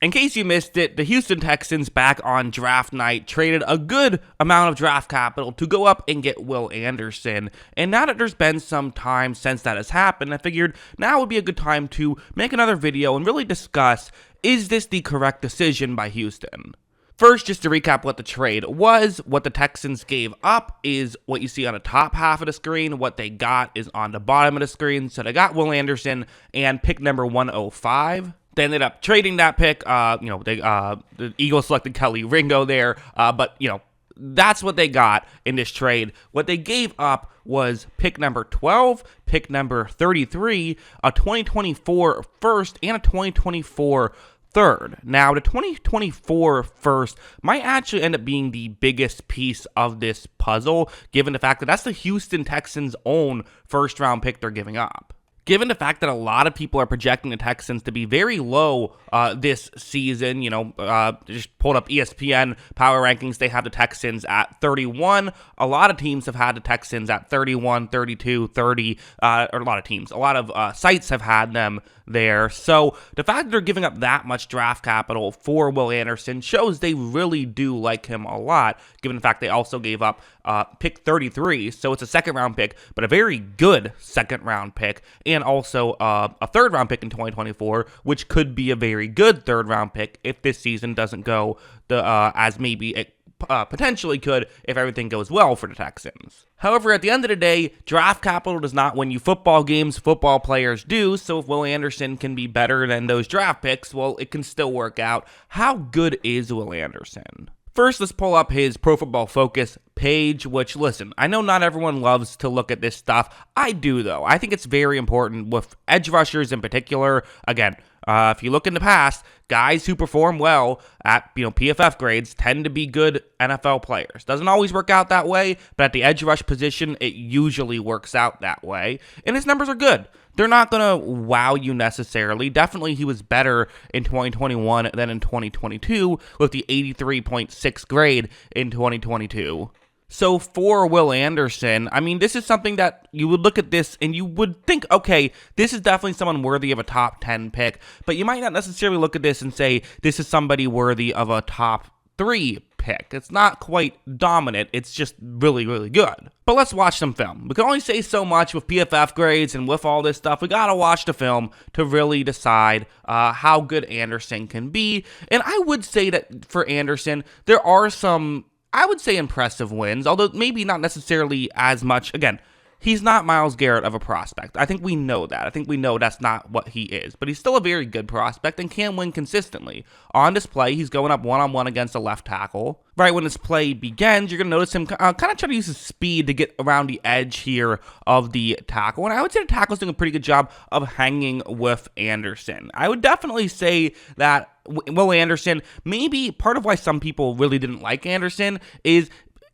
In case you missed it, the Houston Texans back on draft night traded a good amount of draft capital to go up and get Will Anderson. And now that there's been some time since that has happened, I figured now would be a good time to make another video and really discuss, is this the correct decision by Houston? First, just to recap what the trade was, what the Texans gave up is what you see on the top half of the screen. What they got is on the bottom of the screen. So they got Will Anderson and pick number 105. They ended up trading that pick. The Eagles selected Kelly Ringo there, but that's what they got in this trade. What they gave up was pick number 12, pick number 33, a 2024 first, and a 2024 third. Now, the 2024 first might actually end up being the biggest piece of this puzzle, given the fact that that's the Houston Texans' own first-round pick they're giving up. Given the fact that a lot of people are projecting the Texans to be very low this season, just pulled up ESPN power rankings, they have the Texans at 31. A lot of teams have had the Texans at 31, 32, 30, or a lot of sites have had them there. So the fact that they're giving up that much draft capital for Will Anderson shows they really do like him a lot, given the fact they also gave up pick 33, so it's a second-round pick, but a very good second-round pick, and also a third-round pick in 2024, which could be a very good third-round pick if this season doesn't go as maybe it potentially could if everything goes well for the Texans. However, at the end of the day, draft capital does not win you football games. Football players do, so if Will Anderson can be better than those draft picks, well, it can still work out. How good is Will Anderson? First, let's pull up his Pro Football Focus page, which, listen, I know not everyone loves to look at this stuff. I do, though. I think it's very important with edge rushers in particular. Again, if you look in the past, guys who perform well at PFF grades tend to be good NFL players. Doesn't always work out that way, but at the edge rush position, it usually works out that way. And his numbers are good. They're not going to wow you necessarily. Definitely he was better in 2021 than in 2022 with the 83.6 grade in 2022. So for Will Anderson, I mean, this is something that you would look at this and you would think, okay, this is definitely someone worthy of a top 10 pick, but you might not necessarily look at this and say, this is somebody worthy of a top 3 pick. It's not quite dominant, it's just really, really good. But let's watch some film. We can only say so much with PFF grades and with all this stuff. We gotta watch the film to really decide how good Anderson can be. And I would say that for Anderson, there are some, I would say, impressive wins, although maybe not necessarily as much. Again, he's not Myles Garrett of a prospect. I think we know that. I think we know that's not what he is. But he's still a very good prospect and can win consistently. On display, he's going up one-on-one against a left tackle. Right when this play begins, you're going to notice him kind of try to use his speed to get around the edge here of the tackle. And I would say the tackle's doing a pretty good job of hanging with Anderson. I would definitely say that Will Anderson, maybe part of why some people really didn't like Anderson is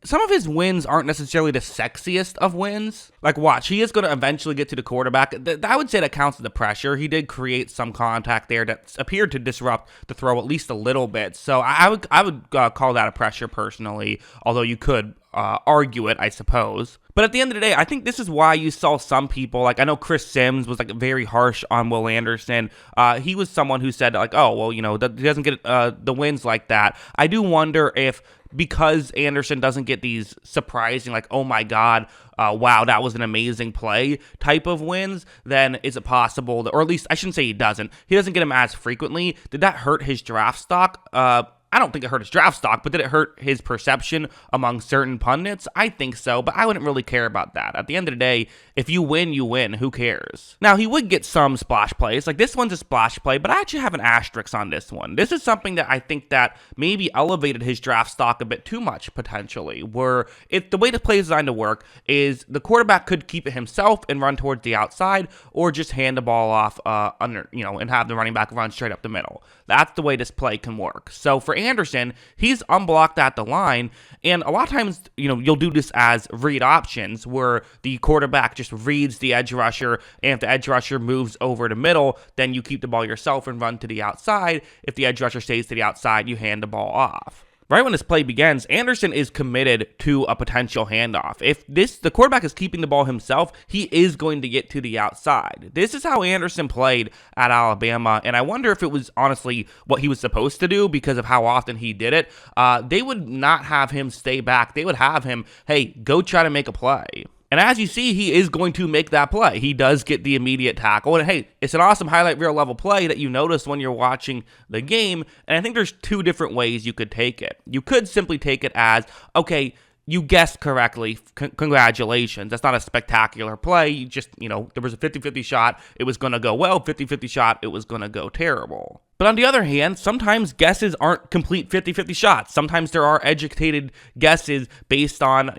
some of his wins aren't necessarily the sexiest of wins. Like, watch, he is going to eventually get to the quarterback. I would say that counts as the pressure. He did create some contact there that appeared to disrupt the throw at least a little bit. So I would call that a pressure personally, although you could argue it, I suppose. But at the end of the day, I think this is why you saw some people, like I know Chris Sims was like very harsh on Will Anderson. He was someone who said like, oh, well, he doesn't get the wins like that. I do wonder if because Anderson doesn't get these surprising, like, oh my God, wow, that was an amazing play type of wins, then is it possible that, or at least I shouldn't say he doesn't get them as frequently. Did that hurt his draft stock? I don't think it hurt his draft stock, but did it hurt his perception among certain pundits? I think so, but I wouldn't really care about that. At the end of the day, if you win, you win. Who cares? Now, he would get some splash plays. Like, this one's a splash play, but I actually have an asterisk on this one. This is something that I think that maybe elevated his draft stock a bit too much, potentially, where if the way the play is designed to work is the quarterback could keep it himself and run towards the outside, or just hand the ball off and have the running back run straight up the middle. That's the way this play can work. So for Anderson, he's unblocked at the line, and a lot of times, you'll do this as read options, where the quarterback just reads the edge rusher, and if the edge rusher moves over the middle, then you keep the ball yourself and run to the outside. If the edge rusher stays to the outside, you hand the ball off. Right when this play begins, Anderson is committed to a potential handoff. If the quarterback is keeping the ball himself, he is going to get to the outside. This is how Anderson played at Alabama, and I wonder if it was honestly what he was supposed to do because of how often he did it. They would not have him stay back. They would have him, hey, go try to make a play. And as you see, he is going to make that play. He does get the immediate tackle. And hey, it's an awesome highlight reel level play that you notice when you're watching the game. And I think there's two different ways you could take it. You could simply take it as, okay, you guessed correctly. Congratulations. That's not a spectacular play. You just, there was a 50-50 shot. It was going to go well. 50-50 shot. It was going to go terrible. But on the other hand, sometimes guesses aren't complete 50-50 shots. Sometimes there are educated guesses based on,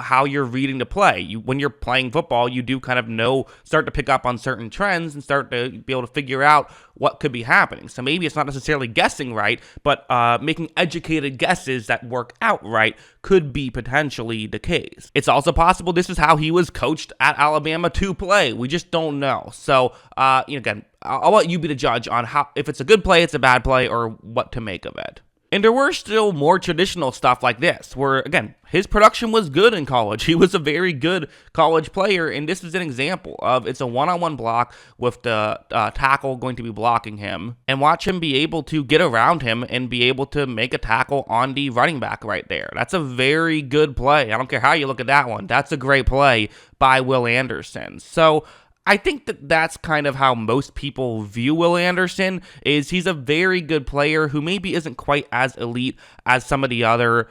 how you're reading the play. When you're playing football, you do kind of start to pick up on certain trends and start to be able to figure out what could be happening. So maybe it's not necessarily guessing right, but making educated guesses that work out right could be potentially the case. It's also possible this is how he was coached at Alabama to play. We just don't know. So, again, I'll let you be the judge on if it's a good play, it's a bad play, or what to make of it. And there were still more traditional stuff like this, where, again, his production was good in college. He was a very good college player, and this is an example of it's a one-on-one block with the tackle going to be blocking him, and watch him be able to get around him and be able to make a tackle on the running back right there. That's a very good play. I don't care how you look at that one. That's a great play by Will Anderson. So I think that's kind of how most people view Will Anderson, is he's a very good player who maybe isn't quite as elite as some of the other,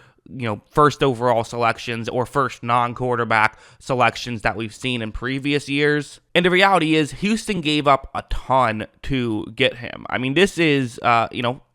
first overall selections or first non-quarterback selections that we've seen in previous years. And the reality is Houston gave up a ton to get him. I mean, this is,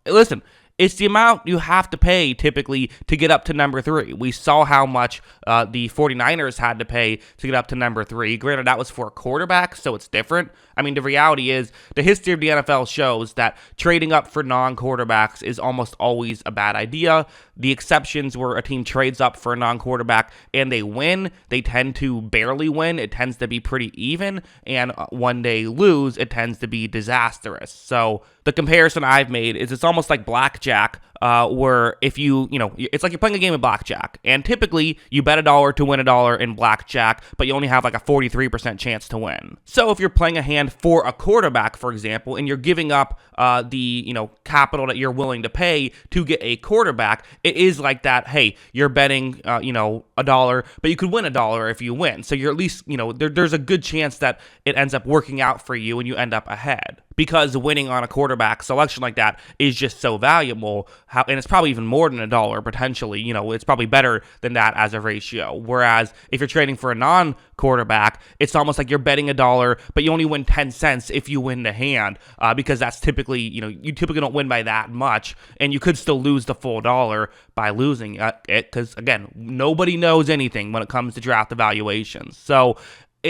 listen, it's the amount you have to pay typically to get up to number 3. We saw how much the 49ers had to pay to get up to number 3. Granted, that was for a quarterback, so it's different. I mean, the reality is the history of the NFL shows that trading up for non-quarterbacks is almost always a bad idea. The exceptions where a team trades up for a non-quarterback and they win, they tend to barely win. It tends to be pretty even. And when they lose, it tends to be disastrous. So the comparison I've made is it's almost like blackjack, where if it's like you're playing a game of blackjack, and typically you bet $1 to win $1 in blackjack, but you only have like a 43% chance to win. So if you're playing a hand for a quarterback, for example, and you're giving up the capital that you're willing to pay to get a quarterback, it is like that. Hey, you're betting $1, but you could win $1 if you win. So you're at least there's a good chance that it ends up working out for you and you end up ahead, because winning on a quarterback selection like that is just so valuable. And it's probably even more than $1 potentially. It's probably better than that as a ratio. Whereas if you're trading for a non-quarterback, it's almost like you're betting $1, but you only win 10 cents if you win the hand, because that's typically, you typically don't win by that much, and you could still lose the full $1 by losing it, because again, nobody knows anything when it comes to draft evaluations. So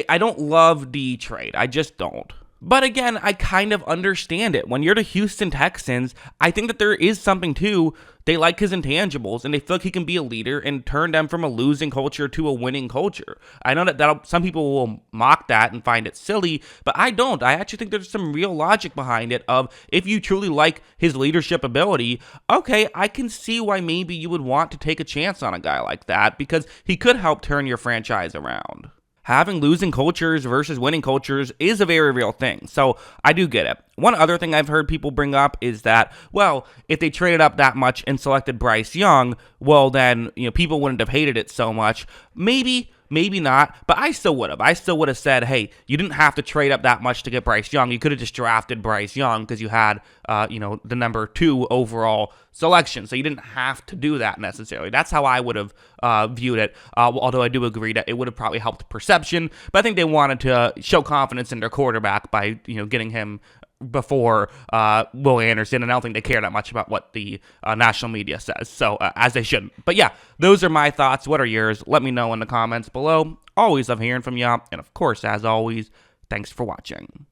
I don't love the trade. I just don't. But again, I kind of understand it. When you're the Houston Texans, I think that there is something to, they like his intangibles, and they feel like he can be a leader and turn them from a losing culture to a winning culture. I know that some people will mock that and find it silly, but I don't. I actually think there's some real logic behind it of, if you truly like his leadership ability, okay, I can see why maybe you would want to take a chance on a guy like that, because he could help turn your franchise around. Having losing cultures versus winning cultures is a very real thing, so I do get it. One other thing I've heard people bring up is that, well, if they traded up that much and selected Bryce Young, well then, people wouldn't have hated it so much. Maybe not, but I still would have. I still would have said, hey, you didn't have to trade up that much to get Bryce Young. You could have just drafted Bryce Young because you had, the number 2 overall selection. So you didn't have to do that necessarily. That's how I would have viewed it, although I do agree that it would have probably helped perception. But I think they wanted to show confidence in their quarterback by, getting him before Will Anderson, and I don't think they care that much about what the national media says, so as they shouldn't. But yeah, those are my thoughts. What are yours? Let me know in the comments below. Always love hearing from you, and of course, as always, thanks for watching.